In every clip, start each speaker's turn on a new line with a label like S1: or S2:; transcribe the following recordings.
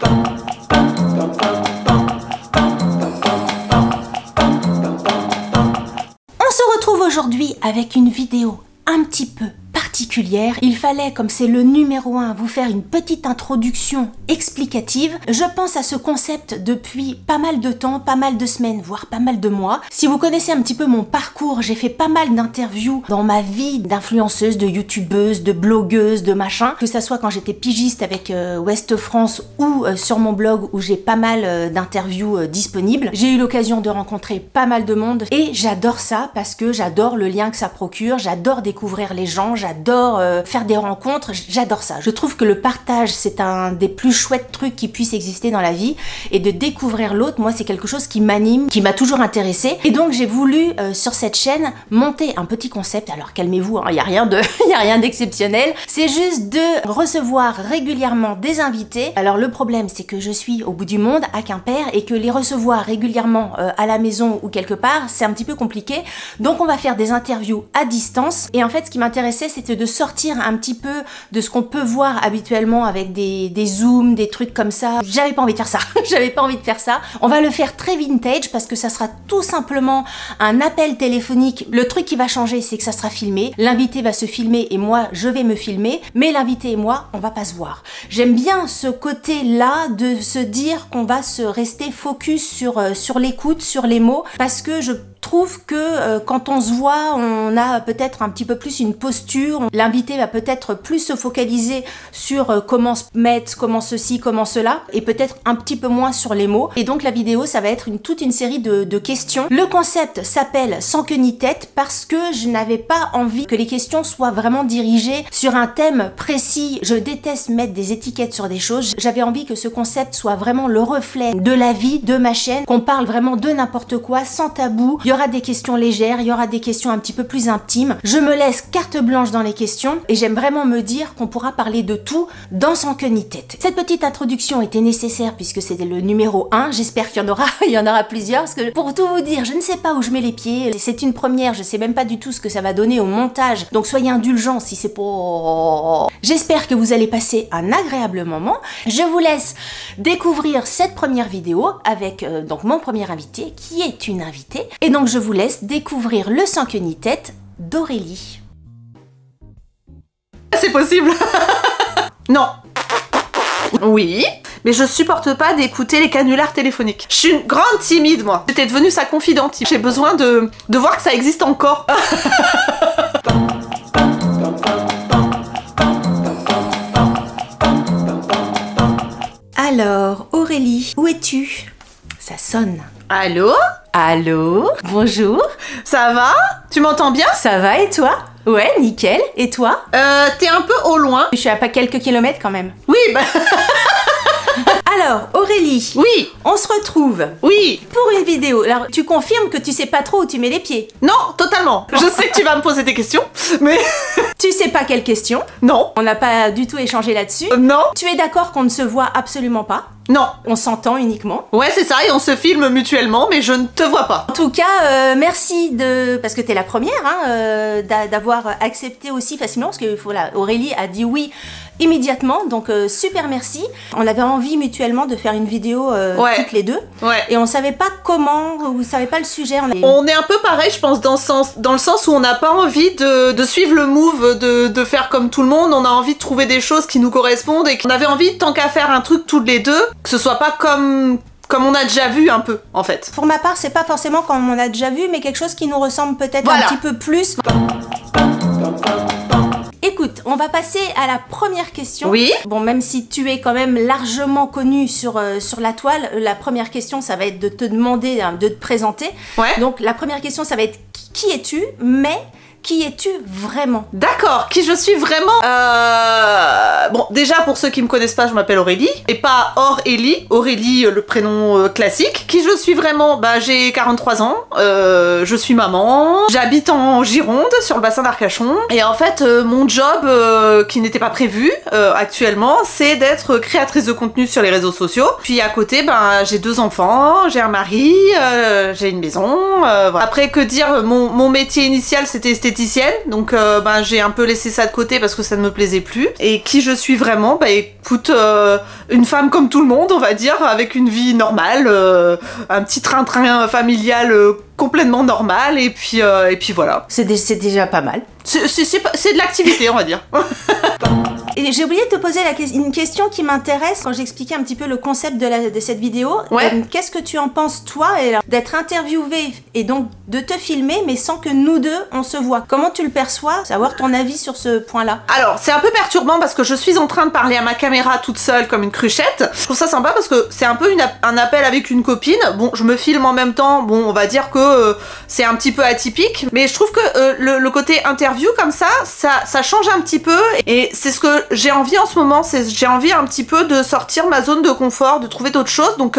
S1: On se retrouve aujourd'hui avec une vidéo un petit peu particulière. Il fallait, comme c'est le numéro 1, vous faire une petite introduction explicative. Je pense à ce concept depuis pas mal de temps, pas mal de semaines, voire pas mal de mois. Si vous connaissez un petit peu mon parcours, j'ai fait pas mal d'interviews dans ma vie d'influenceuse, de youtubeuse, de blogueuse, de machin, que ça soit quand j'étais pigiste avec Ouest France ou sur mon blog où j'ai pas mal d'interviews disponibles. J'ai eu l'occasion de rencontrer pas mal de monde et j'adore ça parce que j'adore le lien que ça procure, j'adore découvrir les gens, j'adore faire des rencontres, j'adore ça. Je trouve que le partage, c'est un des plus chouettes trucs qui puissent exister dans la vie, et de découvrir l'autre, moi, c'est quelque chose qui m'anime, qui m'a toujours intéressée. Et donc, j'ai voulu, sur cette chaîne, monter un petit concept. Alors, calmez-vous, hein, y a rien d'exceptionnel. C'est juste de recevoir régulièrement des invités. Alors, le problème, c'est que je suis au bout du monde, à Quimper, et que les recevoir régulièrement à la maison ou quelque part, c'est un petit peu compliqué. Donc, on va faire des interviews à distance. Et en fait, ce qui m'intéressait, c'était de sortir un petit peu de ce qu'on peut voir habituellement avec des zooms, des trucs comme ça. J'avais pas envie de faire ça. J'avais pas envie de faire ça. On va le faire très vintage parce que ça sera tout simplement un appel téléphonique. Le truc qui va changer, c'est que ça sera filmé. L'invité va se filmer et moi, je vais me filmer. Mais l'invité et moi, on va pas se voir. J'aime bien ce côté-là de se dire qu'on va se rester focus sur l'écoute, sur les mots, parce que je trouve que quand on se voit, on a peut-être un petit peu plus une posture. L'invité va peut-être plus se focaliser sur comment se mettre, comment ceci, comment cela, et peut-être un petit peu moins sur les mots. Et donc la vidéo, ça va être toute une série de questions. Le concept s'appelle Sans queue ni tête parce que je n'avais pas envie que les questions soient vraiment dirigées sur un thème précis. Je déteste mettre des étiquettes sur des choses. J'avais envie que ce concept soit vraiment le reflet de la vie de ma chaîne, qu'on parle vraiment de n'importe quoi, sans tabou. Il y aura des questions légères, il y aura des questions un petit peu plus intimes. Je me laisse carte blanche dans les questions et j'aime vraiment me dire qu'on pourra parler de tout dans Sans queue ni tête. Cette petite introduction était nécessaire puisque c'était le numéro 1. J'espère qu'il y en aura plusieurs parce que pour tout vous dire, je ne sais pas où je mets les pieds. C'est une première, je sais même pas du tout ce que ça va donner au montage. Donc soyez indulgents si c'est pas... J'espère que vous allez passer un agréable moment. Je vous laisse découvrir cette première vidéo avec donc mon premier invité qui est une invitée. Et donc je vous laisse découvrir le Sans queue ni tête d'Aurélie.
S2: C'est possible. Non. Oui, mais je supporte pas d'écouter les canulars téléphoniques. Je suis une grande timide, moi. J'étais devenue sa confidente. J'ai besoin de voir que ça existe encore.
S1: Alors, Aurélie, où es-tu? Ça sonne.
S2: Allô?
S1: Allô? Bonjour.
S2: Ça va? Tu m'entends bien?
S1: Ça va et toi? Ouais, nickel. Et toi?
S2: T'es un peu au loin.
S1: Je suis à pas quelques kilomètres quand même.
S2: Oui, bah...
S1: Alors, Aurélie.
S2: Oui.
S1: On se retrouve.
S2: Oui.
S1: Pour une vidéo. Alors, tu confirmes que tu sais pas trop où tu mets les pieds?
S2: Non, totalement. Je sais que tu vas me poser des questions, mais...
S1: Tu sais pas quelles questions?
S2: Non.
S1: On n'a pas du tout échangé là-dessus.
S2: Non.
S1: Tu es d'accord qu'on ne se voit absolument pas?
S2: Non.
S1: On s'entend uniquement.
S2: Ouais, c'est ça, et on se filme mutuellement, mais je ne te vois pas.
S1: En tout cas, merci de... Parce que t'es la première, hein, d'avoir accepté aussi facilement, parce que voilà, Aurélie a dit oui immédiatement, donc super merci. On avait envie mutuellement de faire une vidéo
S2: ouais.
S1: toutes les deux. Ouais. Et on savait pas comment, on savait pas le sujet.
S2: On est un peu pareil, je pense, dans le sens où on n'a pas envie de suivre le move, de faire comme tout le monde. On a envie de trouver des choses qui nous correspondent et qu'on avait envie, tant qu'à faire un truc toutes les deux, que ce soit pas comme on a déjà vu un peu, en fait.
S1: Pour ma part, c'est pas forcément comme on a déjà vu, mais quelque chose qui nous ressemble peut-être
S2: voilà.
S1: Un petit peu plus. Écoute, on va passer à la première question.
S2: Oui.
S1: Bon, même si tu es quand même largement connu sur la toile, la première question, ça va être de te demander de te présenter.
S2: Ouais.
S1: Donc, la première question, ça va être qui es-tu, mais... Qui es-tu vraiment?
S2: D'accord, qui je suis vraiment Bon, déjà, pour ceux qui me connaissent pas, je m'appelle Aurélie, et pas Aurélie, Aurélie, le prénom classique. Qui je suis vraiment? Bah, j'ai 43 ans, je suis maman, j'habite en Gironde, sur le bassin d'Arcachon, et en fait, mon job, qui n'était pas prévu actuellement, c'est d'être créatrice de contenu sur les réseaux sociaux. Puis à côté, ben, j'ai 2 enfants, j'ai un mari, j'ai une maison, voilà. Après, que dire, mon métier initial, c'était esthétique. esthéticienne, donc ben, j'ai un peu laissé ça de côté parce que ça ne me plaisait plus. Et qui je suis vraiment? Bah écoute, une femme comme tout le monde, on va dire, avec une vie normale, un petit train-train familial complètement normal, et puis voilà.
S1: C'est déjà pas mal.
S2: C'est de l'activité, on va dire.
S1: Et j'ai oublié de te poser une question qui m'intéresse quand j'expliquais un petit peu le concept de cette vidéo.
S2: Ouais.
S1: Qu'est-ce que tu en penses, toi, d'être interviewé et donc de te filmer, mais sans que nous deux, on se voit? Comment tu le perçois? Savoir ton avis sur ce point-là.
S2: Alors, c'est un peu perturbant parce que je suis en train de parler à ma caméra toute seule comme une cruchette. Je trouve ça sympa parce que c'est un peu un appel avec une copine. Bon, je me filme en même temps. Bon, on va dire que c'est un petit peu atypique. Mais je trouve que le côté interview comme ça change un petit peu. Et c'est ce que j'ai envie en ce moment. J'ai envie un petit peu de sortir ma zone de confort, de trouver d'autres choses. Donc,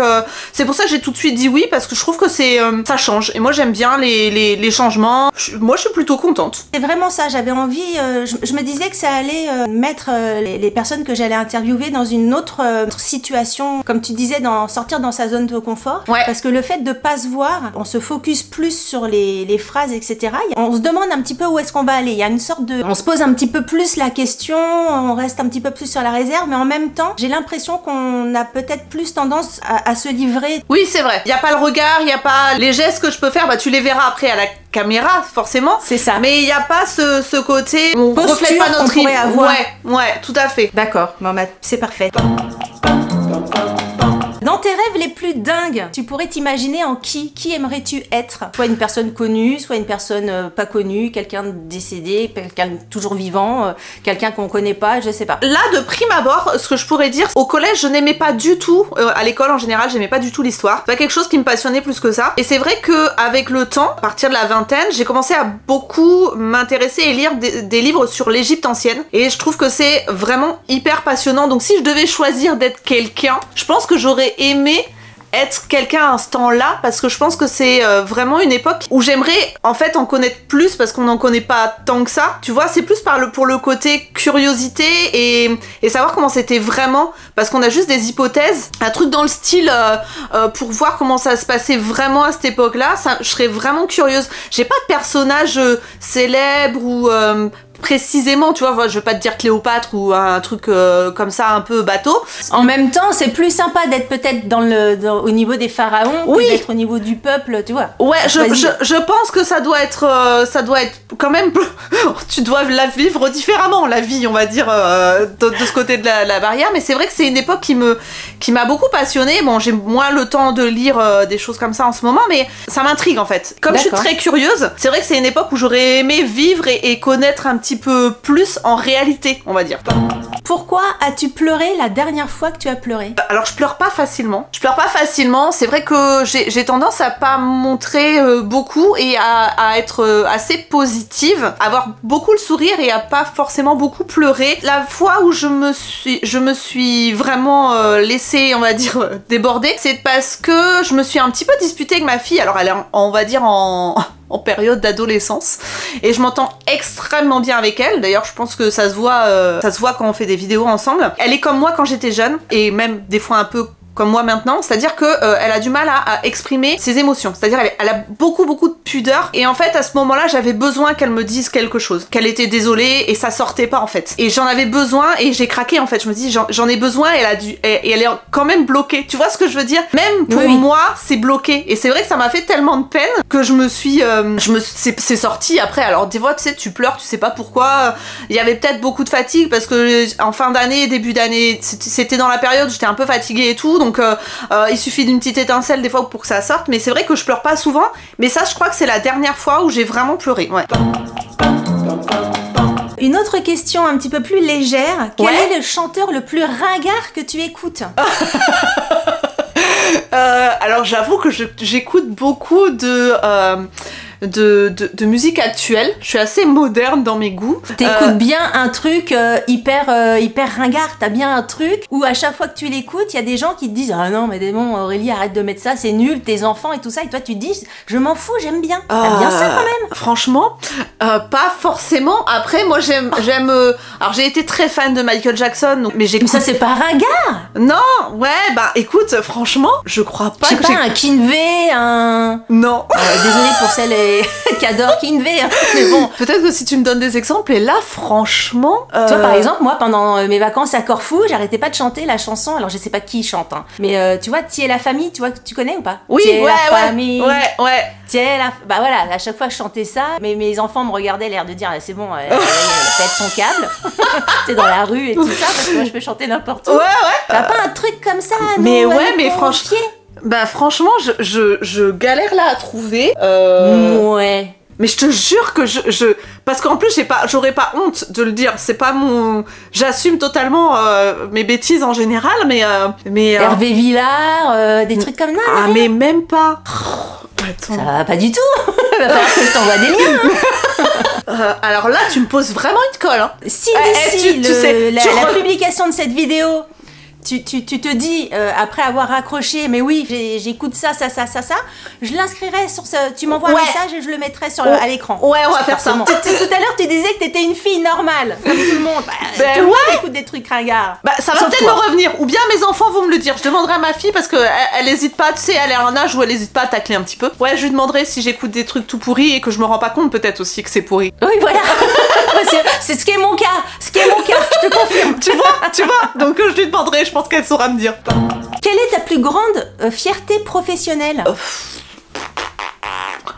S2: c'est pour ça que j'ai tout de suite dit oui, parce que je trouve que ça change. Et moi, j'aime bien les changements. Moi, je suis plutôt contente.
S1: C'est vraiment ça. J'avais envie... je me disais que ça allait mettre les personnes que j'allais interviewer dans une autre situation. Comme tu disais, sortir dans sa zone de confort.
S2: Ouais.
S1: Parce que le fait de pas se voir, on se focus plus sur les phrases, etc. On se demande un petit peu où est-ce qu'on va aller. Il y a une sorte de... On se pose un petit peu plus la question, on reste un petit peu plus sur la réserve, mais en même temps, j'ai l'impression qu'on a peut-être plus tendance à se livrer.
S2: Oui, c'est vrai. Il n'y a pas le regard, il n'y a pas les gestes que je peux faire. Bah, tu les verras après à la caméra, forcément.
S1: C'est ça.
S2: Mais il n'y a pas ce côté... On
S1: posture
S2: reflète pas notre
S1: qu'on pourrait avoir.
S2: Ouais, tout à fait.
S1: D'accord, bon, bah, c'est parfait. Dans tes rêves les plus dingues, tu pourrais t'imaginer en qui? Qui aimerais-tu être? Soit une personne connue, soit une personne pas connue, quelqu'un décédé, quelqu'un toujours vivant, quelqu'un qu'on connaît pas, je sais pas.
S2: Là, de prime abord, ce que je pourrais dire, au collège, je n'aimais pas du tout, à l'école en général, j'aimais pas du tout l'histoire. C'est pas quelque chose qui me passionnait plus que ça. Et c'est vrai que avec le temps, à partir de la vingtaine, j'ai commencé à beaucoup m'intéresser et lire des livres sur l'Égypte ancienne. Et je trouve que c'est vraiment hyper passionnant. Donc si je devais choisir d'être quelqu'un, je pense que j'aurais aimé être quelqu'un à ce temps-là, parce que je pense que c'est vraiment une époque où j'aimerais en fait en connaître plus, parce qu'on n'en connaît pas tant que ça, tu vois. C'est plus pour le côté curiosité et savoir comment c'était vraiment, parce qu'on a juste des hypothèses, un truc dans le style pour voir comment ça se passait vraiment à cette époque-là. Je serais vraiment curieuse. J'ai pas de personnage célèbre ou précisément, tu vois, je veux pas te dire Cléopâtre ou un truc comme ça un peu bateau.
S1: En même temps, c'est plus sympa d'être peut-être au niveau des pharaons,
S2: oui,
S1: que d'être au niveau du peuple, tu vois.
S2: Ouais, je pense que ça doit être quand même, tu dois la vivre différemment, la vie, on va dire, de ce côté de la barrière. Mais c'est vrai que c'est une époque qui m'a beaucoup passionnée. Bon, j'ai moins le temps de lire des choses comme ça en ce moment, mais ça m'intrigue en fait. Comme je suis très curieuse, c'est vrai que c'est une époque où j'aurais aimé vivre et connaître un petit peu plus en réalité, on va dire.
S1: Pourquoi as-tu pleuré la dernière fois que tu as pleuré?
S2: Alors je pleure pas facilement. C'est vrai que j'ai tendance à pas montrer beaucoup et à être assez positive, avoir beaucoup le sourire et à pas forcément beaucoup pleurer. La fois où je me suis vraiment laissée, on va dire, déborder, c'est parce que je me suis un petit peu disputée avec ma fille. Alors elle est, on va dire, en période d'adolescence, et je m'entends extrêmement bien avec elle. D'ailleurs, je pense que ça se voit quand on fait des vidéos ensemble. Elle est comme moi quand j'étais jeune, et même des fois un peu comme moi maintenant, c'est-à-dire que elle a du mal à exprimer ses émotions, c'est-à-dire elle a beaucoup de pudeur, et en fait à ce moment-là j'avais besoin qu'elle me dise quelque chose, qu'elle était désolée, et ça sortait pas en fait, et j'en avais besoin et j'ai craqué en fait. Je me dis j'en ai besoin, et elle est quand même bloquée, tu vois ce que je veux dire? Même pour moi c'est bloqué, et c'est vrai que ça m'a fait tellement de peine que c'est sorti après. Alors des fois tu sais, tu pleures, tu sais pas pourquoi. Il y avait peut-être beaucoup de fatigue parce que en fin d'année, début d'année, c'était dans la période où j'étais un peu fatiguée et tout. Donc il suffit d'une petite étincelle des fois pour que ça sorte, mais c'est vrai que je pleure pas souvent, mais ça je crois que c'est la dernière fois où j'ai vraiment pleuré, ouais.
S1: Une autre question un petit peu plus légère, quel est le chanteur le plus ringard que tu écoutes?
S2: Alors j'avoue que j'écoute beaucoup de musique actuelle. Je suis assez moderne dans mes goûts.
S1: T'écoutes bien un truc hyper ringard, t'as bien un truc où à chaque fois que tu l'écoutes, il y a des gens qui te disent ah non mais bon Aurélie arrête de mettre ça, c'est nul, tes enfants et tout ça, et toi tu te dis je m'en fous, j'aime bien. T'aimes bien ça quand même?
S2: Franchement, pas forcément. Après moi j'aime alors j'ai été très fan de Michael Jackson, mais j'écoute...
S1: Ça c'est pas ringard?
S2: Non, ouais, bah écoute, franchement, je crois pas
S1: que... Je sais pas, un Kinvey, un...
S2: Non.
S1: Désolée pour celles et qui adore Kinvey, hein. Mais bon.
S2: Peut-être que si tu me donnes des exemples, et là, franchement...
S1: Tu vois, par exemple, moi, pendant mes vacances à Corfou, j'arrêtais pas de chanter la chanson, alors je sais pas qui chante, hein, mais tu vois, Tiens la famille, tu vois, tu connais ou pas?
S2: Oui,
S1: Tiens
S2: ouais,
S1: la famille.
S2: Ouais.
S1: Tiens la... Bah voilà, à chaque fois que je chantais ça, mes enfants me regardaient, l'air de dire, c'est bon, elle pète son câble. T'es dans la rue et tout ça, parce que moi, je peux chanter n'importe où.
S2: Ouais.
S1: T'as pas un truc comme ça,
S2: mais ouais, mais franchement... Bah franchement, je galère là à trouver.
S1: Ouais.
S2: Mais je te jure que parce qu'en plus j'aurais pas honte de le dire. C'est pas j'assume totalement mes bêtises en général, mais
S1: Hervé Villard, des trucs comme ça.
S2: Ah mais même pas. Attends.
S1: Ça va pas du tout. Il va falloir que je t'envoie des liens.
S2: Alors là, tu me poses vraiment une colle. Hein.
S1: Si la publication de cette vidéo. Tu te dis, après avoir raccroché, mais oui, j'écoute ça, je l'inscrirai sur ce... Tu m'envoies un message et je le mettrai à l'écran.
S2: Ouais, on va faire ça.
S1: Tout à l'heure, tu disais que t'étais une fille normale, comme tout le monde. Tout le monde écoute des trucs ringards.
S2: Bah, ça va peut-être me revenir. Ou bien mes enfants vont me le dire. Je demanderai à ma fille parce qu'elle hésite pas, tu sais, elle est à un âge où elle hésite pas à tacler un petit peu. Ouais, je lui demanderai si j'écoute des trucs tout pourris et que je me rends pas compte peut-être aussi que c'est pourri.
S1: Oui, voilà. C'est ce qui est mon cas. Je te confirme.
S2: Tu vois. Donc je lui demanderai, je pense qu'elle saura me dire.
S1: Quelle est ta plus grande fierté professionnelle?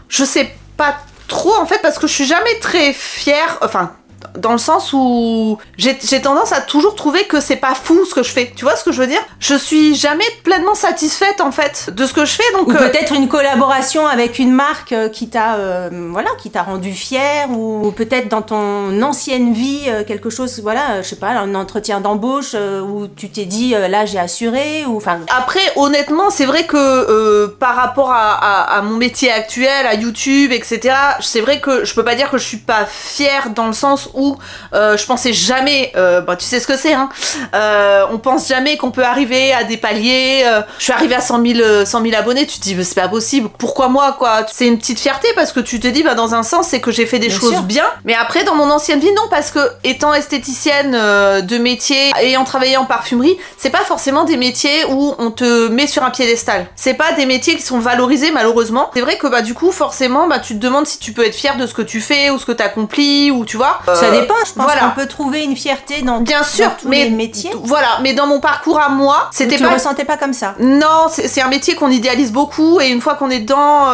S2: Je sais pas trop en fait parce que je suis jamais très fière, enfin dans le sens où j'ai tendance à toujours trouver que c'est pas fou ce que je fais. Tu vois ce que je veux dire? Je suis jamais pleinement satisfaite en fait de ce que je fais. Donc
S1: ou peut-être une collaboration avec une marque qui t'a rendu fière, ou peut-être dans ton ancienne vie quelque chose, voilà, je sais pas, un entretien d'embauche où tu t'es dit là j'ai assuré, ou enfin.
S2: Après honnêtement c'est vrai que par rapport à mon métier actuel, à YouTube, etc. C'est vrai que je peux pas dire que je suis pas fière dans le sens où je pensais jamais, tu sais ce que c'est, hein, on pense jamais qu'on peut arriver à des paliers. Je suis arrivée à 100 000 abonnés, tu te dis c'est pas possible, pourquoi moi quoi? C'est une petite fierté parce que tu te dis dans un sens c'est que j'ai fait des choses bien, mais après dans mon ancienne vie non, parce que étant esthéticienne de métier, ayant travaillé en parfumerie, c'est pas forcément des métiers où on te met sur un piédestal, c'est pas des métiers qui sont valorisés malheureusement. C'est vrai que du coup forcément tu te demandes si tu peux être fier de ce que tu fais ou ce que t'accomplis, ou tu vois.
S1: Ça dépend, je pense qu'on peut trouver une fierté dans tous les métiers.
S2: Voilà, mais dans mon parcours à moi, c'était pas...
S1: Tu le ressentais pas comme ça?
S2: Non, c'est un métier qu'on idéalise beaucoup, et une fois qu'on est dedans,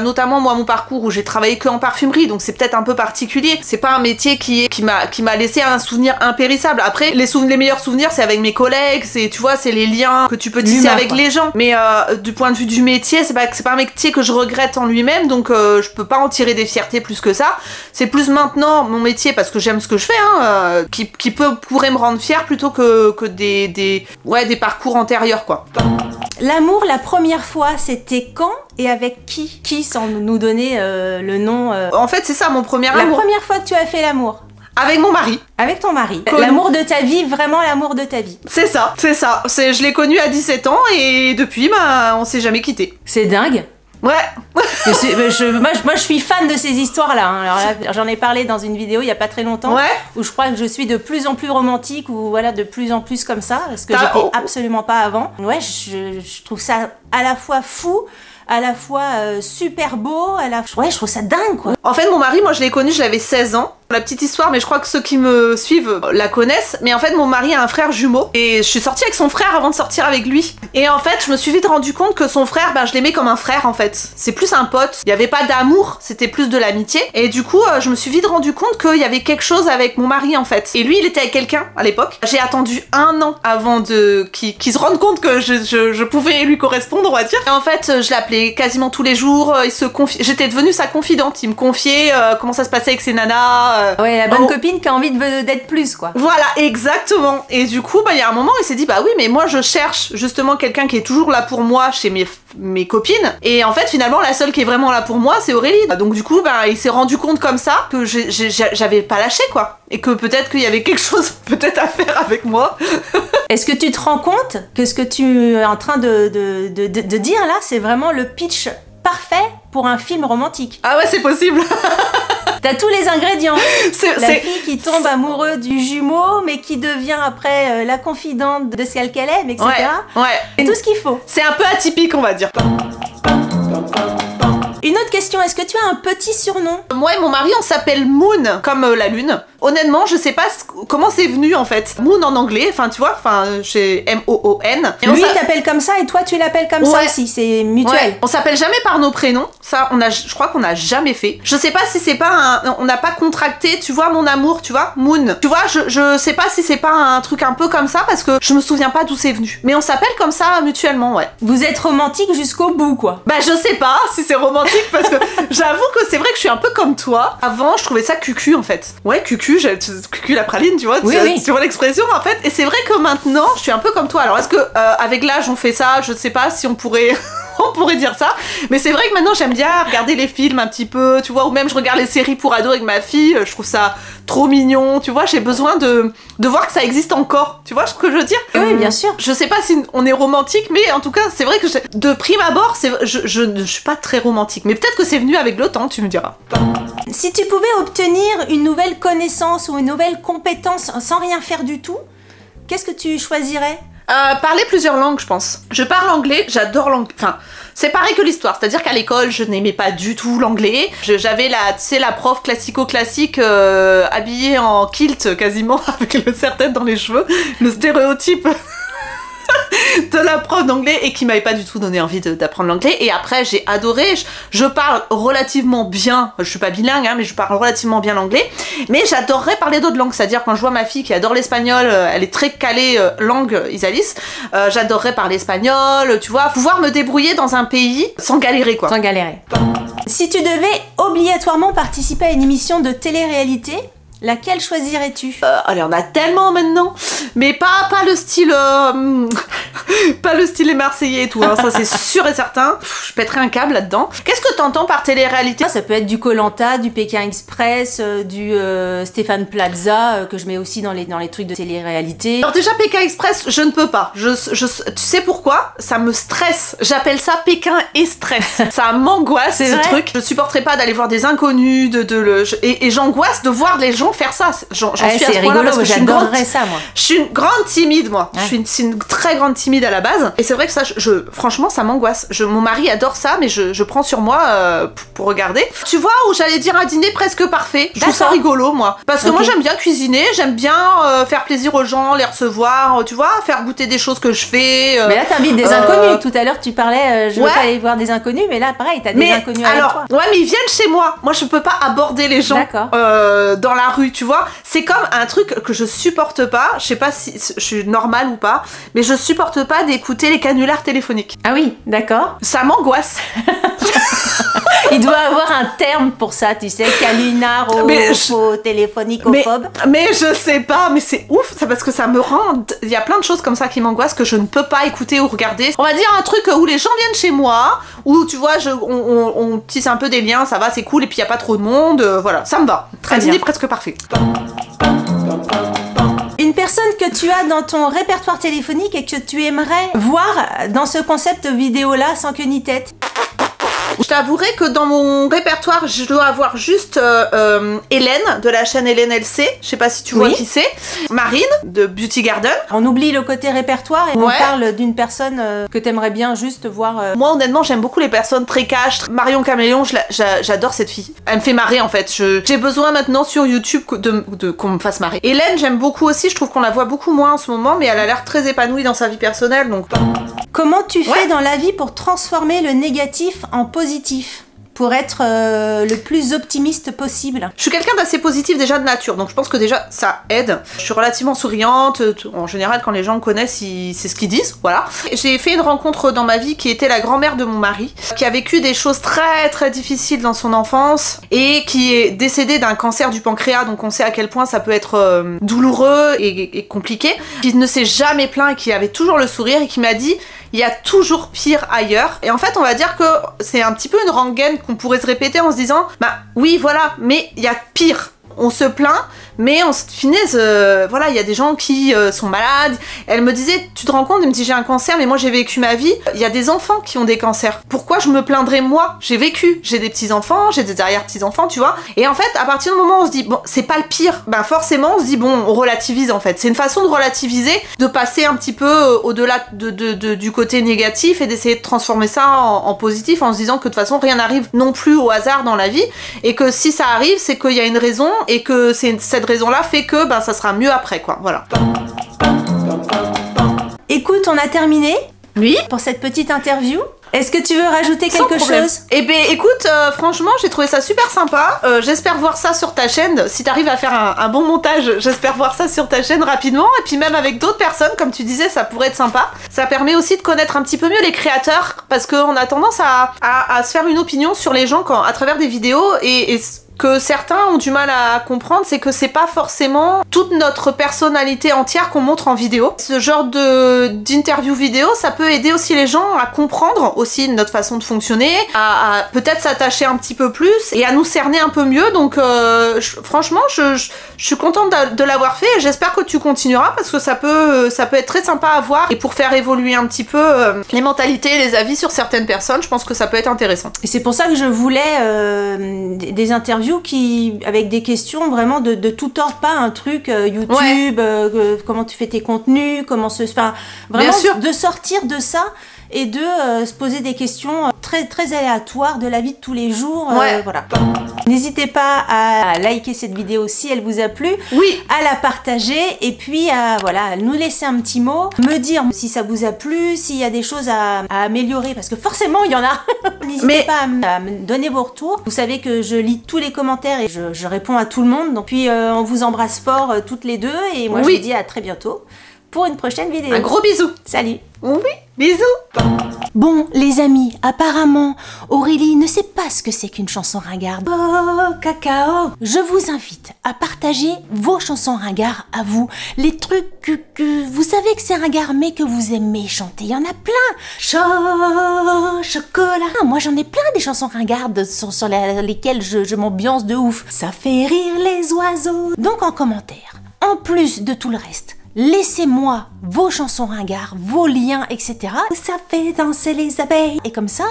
S2: notamment moi mon parcours où j'ai travaillé que en parfumerie, donc c'est peut-être un peu particulier. C'est pas un métier qui m'a laissé un souvenir impérissable. Après, les meilleurs souvenirs, c'est avec mes collègues, c'est les liens que tu peux tisser avec les gens. Mais du point de vue du métier, c'est pas un métier que je regrette en lui-même, donc je peux pas en tirer des fiertés plus que ça. C'est plus maintenant mon métier parce que j'aime ce que je fais, qui pourrait me rendre fière plutôt que des parcours antérieurs quoi.
S1: L'amour, la première fois, c'était quand et avec qui? Qui, sans nous donner le nom
S2: En fait, c'est ça mon premier amour.
S1: La première fois que tu as fait l'amour?
S2: Avec mon mari.
S1: Avec ton mari. L'amour de ta vie, vraiment l'amour de ta vie.
S2: C'est ça. Je l'ai connu à 17 ans et depuis, on s'est jamais quitté.
S1: C'est dingue.
S2: Ouais.
S1: Moi, je suis fan de ces histoires-là. Hein. Alors là, j'en ai parlé dans une vidéo il y a pas très longtemps, où je crois que je suis de plus en plus romantique, ou voilà, de plus en plus comme ça, parce que j'étais absolument pas avant. Ouais, je trouve ça à la fois fou, à la fois super beau, ouais, je trouve ça dingue quoi.
S2: En fait, mon mari, moi je l'ai connu, j'avais 16 ans. La petite histoire, mais je crois que ceux qui me suivent la connaissent, mais en fait mon mari a un frère jumeau et je suis sortie avec son frère avant de sortir avec lui. Et en fait je me suis vite rendu compte que son frère, je l'aimais comme un frère en fait. C'est plus un pote, il n'y avait pas d'amour, c'était plus de l'amitié. Et du coup je me suis vite rendu compte qu'il y avait quelque chose avec mon mari en fait. Et lui il était avec quelqu'un à l'époque. J'ai attendu 1 an avant qu'il se rende compte que je pouvais lui correspondre, on va dire. Et en fait je l'appelais quasiment tous les jours, j'étais devenue sa confidente, il me confiait comment ça se passait avec ses nanas.
S1: Ouais, la bonne copine qui a envie d'être plus, quoi.
S2: Voilà, exactement. Et du coup, il y a un moment, il s'est dit, oui, mais moi, je cherche justement quelqu'un qui est toujours là pour moi chez mes copines. Et en fait, finalement, la seule qui est vraiment là pour moi, c'est Aurélie. Donc du coup, il s'est rendu compte comme ça que j'avais pas lâché, quoi. Et que peut-être qu'il y avait quelque chose peut-être à faire avec moi.
S1: Est-ce que tu te rends compte que ce que tu es en train de dire là, c'est vraiment le pitch parfait pour un film romantique?
S2: Ah ouais, c'est possible.
S1: T'as tous les ingrédients. La fille qui tombe amoureux du jumeau, mais qui devient après la confidente de celle qu'elle aime, etc.
S2: Ouais.
S1: C'est tout ce qu'il faut.
S2: C'est un peu atypique, on va dire.
S1: Une Une autre question, est-ce que tu as un petit surnom?
S2: Moi et mon mari, on s'appelle Moon, comme la lune. Honnêtement, je sais pas comment c'est venu en fait. Moon en anglais, enfin tu vois, chez M-O-O-N.
S1: Lui il t'appelle comme ça et toi tu l'appelles comme ça aussi, c'est mutuel. Ouais.
S2: On s'appelle jamais par nos prénoms, ça je crois qu'on a jamais fait. Je sais pas si c'est pas on n'a pas contracté, tu vois, mon amour, tu vois, Moon. Tu vois, je sais pas si c'est pas un truc un peu comme ça parce que je me souviens pas d'où c'est venu. Mais on s'appelle comme ça mutuellement, ouais.
S1: Vous êtes romantique jusqu'au bout quoi.
S2: Bah je sais pas si c'est romantique parce que j'avoue que c'est vrai que je suis un peu comme toi. Avant, je trouvais ça cucu en fait. Ouais, cucu, cucu la praline, tu vois, tu vois l'expression en fait. Et c'est vrai que maintenant, je suis un peu comme toi. Alors est-ce que avec l'âge on fait ça? Je sais pas si on pourrait on pourrait dire ça. Mais c'est vrai que maintenant j'aime bien regarder les films un petit peu, tu vois, ou même je regarde les séries pour ados avec ma fille, je trouve ça trop mignon, tu vois, j'ai besoin de voir que ça existe encore, tu vois ce que je veux dire?
S1: Oui, bien sûr.
S2: Je sais pas si on est romantique, mais en tout cas, c'est vrai que de prime abord, je ne suis pas très romantique. Mais peut-être que c'est venu avec le temps, tu me diras.
S1: Si tu pouvais obtenir une nouvelle connaissance ou une nouvelle compétence sans rien faire du tout, qu'est-ce que tu choisirais?
S2: Parler plusieurs langues, je pense. Je parle anglais, j'adore l'anglais. Enfin, c'est pareil que l'histoire, c'est-à-dire qu'à l'école, je n'aimais pas du tout l'anglais. J'avais la prof classico-classique habillée en kilt quasiment, avec le serre-tête dans les cheveux, le stéréotype de la prof d'anglais et qui m'avait pas du tout donné envie d'apprendre l'anglais. Et après j'ai adoré, je parle relativement bien, je suis pas bilingue hein, mais je parle relativement bien l'anglais, mais j'adorerais parler d'autres langues, c'est-à-dire quand je vois ma fille qui adore l'espagnol, elle est très calée langue Isalis, j'adorerais parler espagnol, tu vois, pouvoir me débrouiller dans un pays sans galérer quoi.
S1: Sans galérer. Si tu devais obligatoirement participer à une émission de télé-réalité, laquelle choisirais-tu?
S2: Allez, on a tellement maintenant, mais pas le style pas le style les Marseillais et tout, hein, ça c'est sûr et certain. Je pèterais un câble là-dedans. Qu'est-ce que t'entends par télé-réalité?
S1: Ça peut être du Koh-Lanta, du Pékin Express, du Stéphane Plaza, que je mets aussi dans les trucs de télé-réalité.
S2: Alors déjà Pékin Express, je ne peux pas. Tu sais pourquoi? Ça me stresse. J'appelle ça Pékin et stress. Ça m'angoisse ce truc. Je supporterais pas d'aller voir des inconnus, et j'angoisse de voir les gens faire ça. J'en suis à ce point-là parce que je suis une grande timide moi. Ouais. Je suis une très grande timide à la base et c'est vrai que ça, franchement ça m'angoisse. Mon mari adore ça mais je prends sur moi pour regarder. Tu vois où j'allais dire un dîner presque parfait. Je trouve ça rigolo moi. Parce que moi j'aime bien cuisiner, j'aime bien faire plaisir aux gens, les recevoir, tu vois, faire goûter des choses que je fais.
S1: Mais là t'invites des inconnus. Tout à l'heure tu parlais, je veux pas aller voir des inconnus, mais là pareil, t'as des inconnus avec toi.
S2: Ouais mais ils viennent chez moi. Moi je peux pas aborder les gens dans la rue, tu vois. C'est comme un truc que je supporte pas, je sais pas si je suis normale ou pas, mais je supporte pas d'écouter les canulars téléphoniques.
S1: Ah oui, d'accord.
S2: Ça m'angoisse.
S1: Il doit avoir un terme pour ça, tu sais, canular téléphonique-ophobe.
S2: Mais je sais pas, mais c'est ouf, ça parce que ça me rend... Il y a plein de choses comme ça qui m'angoissent que je ne peux pas écouter ou regarder. On va dire un truc où les gens viennent chez moi, où tu vois, on tisse un peu des liens, ça va, c'est cool, et puis il y a pas trop de monde, voilà, ça me va. Un dîner presque parfait.
S1: Une personne que tu as dans ton répertoire téléphonique et que tu aimerais voir dans ce concept vidéo-là sans queue ni tête?
S2: Je t'avouerai que dans mon répertoire, je dois avoir juste Hélène de la chaîne Hélène LC. Je sais pas si tu vois qui c'est. Marine de Beauty Garden.
S1: On oublie le côté répertoire et on parle d'une personne que t'aimerais bien juste voir.
S2: Moi, honnêtement, j'aime beaucoup les personnes très cash. Marion Caméléon, j'adore cette fille. Elle me fait marrer en fait. J'ai besoin maintenant sur YouTube qu'on me fasse marrer. Hélène, j'aime beaucoup aussi. Je trouve qu'on la voit beaucoup moins en ce moment, mais elle a l'air très épanouie dans sa vie personnelle. Donc.
S1: Comment tu fais dans la vie pour transformer le négatif en positif? Pour être le plus optimiste possible.
S2: Je suis quelqu'un d'assez positif déjà de nature, donc je pense que déjà ça aide. Je suis relativement souriante, en général quand les gens me connaissent, c'est ce qu'ils disent, voilà. J'ai fait une rencontre dans ma vie qui était la grand-mère de mon mari, qui a vécu des choses très très difficiles dans son enfance et qui est décédée d'un cancer du pancréas, donc on sait à quel point ça peut être douloureux et compliqué. Qui ne s'est jamais plaint et qui avait toujours le sourire et qui m'a dit il y a toujours pire ailleurs. Et en fait, on va dire que c'est un petit peu une rengaine qu'on pourrait se répéter en se disant bah oui, voilà, mais il y a pire. On se plaint, Mais on se finisse, voilà, il y a des gens qui sont malades. Elle me disait, tu te rends compte, elle me dit j'ai un cancer, mais moi j'ai vécu ma vie. Il y a des enfants qui ont des cancers. Pourquoi je me plaindrais moi? J'ai vécu, j'ai des petits-enfants, j'ai des arrière-petits-enfants, tu vois. Et en fait, à partir du moment où on se dit, bon, c'est pas le pire, ben forcément on se dit, bon, on relativise en fait. C'est une façon de relativiser, de passer un petit peu au-delà du côté négatif et d'essayer de transformer ça en positif en se disant que de toute façon rien n'arrive non plus au hasard dans la vie et que si ça arrive, c'est qu'il y a une raison et que cette raison-là fait que ben, ça sera mieux après, quoi. Voilà.
S1: Écoute, on a terminé
S2: Oui.
S1: pour cette petite interview. Est-ce que tu veux rajouter quelque chose?
S2: Eh ben écoute, franchement, j'ai trouvé ça super sympa. J'espère voir ça sur ta chaîne. Si t'arrives à faire un bon montage, j'espère voir ça sur ta chaîne rapidement. Et puis même avec d'autres personnes, comme tu disais, ça pourrait être sympa. Ça permet aussi de connaître un petit peu mieux les créateurs, parce qu'on a tendance à se faire une opinion sur les gens à travers des vidéos et que certains ont du mal à comprendre, c'est que c'est pas forcément toute notre personnalité entière qu'on montre en vidéo. Ce genre d'interview vidéo, ça peut aider aussi les gens à comprendre aussi notre façon de fonctionner, à peut-être s'attacher un petit peu plus et à nous cerner un peu mieux. Donc franchement, je suis contente de l'avoir fait et j'espère que tu continueras parce que ça peut être très sympa à voir et pour faire évoluer un petit peu les mentalités, les avis sur certaines personnes, je pense que ça peut être intéressant.
S1: Et c'est pour ça que je voulais des interviews avec des questions vraiment de tout ordre, pas un truc YouTube, comment tu fais tes contenus, comment enfin, vraiment de sortir de ça et de se poser des questions très, très aléatoires de la vie de tous les jours. Voilà. N'hésitez pas à liker cette vidéo si elle vous a plu, à la partager et puis à nous laisser un petit mot, me dire si ça vous a plu, s'il y a des choses à améliorer, parce que forcément il y en a. N'hésitez pas à me donner vos retours. Vous savez que je lis tous les commentaires et je réponds à tout le monde. Donc puis on vous embrasse fort toutes les deux et moi je vous dis à très bientôt pour une prochaine vidéo.
S2: Un gros bisou.
S1: Salut.
S2: Oui, bisous.
S1: Bon, les amis, apparemment, Aurélie ne sait pas ce que c'est qu'une chanson ringarde. Oh, cacao! Je vous invite à partager vos chansons ringards à vous. Les trucs que vous savez que c'est ringard, mais que vous aimez chanter. Il y en a plein. Chocolat. Moi, j'en ai plein des chansons ringardes sur lesquelles je m'ambiance de ouf. Ça fait rire les oiseaux. Donc, en commentaire, en plus de tout le reste, laissez-moi vos chansons ringards, vos liens, etc. Ça fait danser les abeilles. Et comme ça,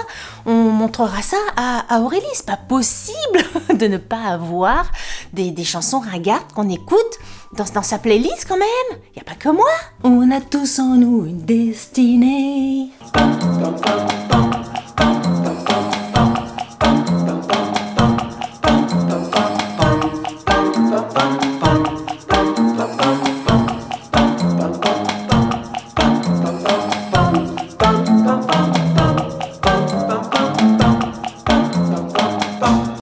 S1: on montrera ça à Aurélie. C'est pas possible de ne pas avoir des chansons ringardes qu'on écoute dans sa playlist quand même. Y a pas que moi. On a tous en nous une destinée.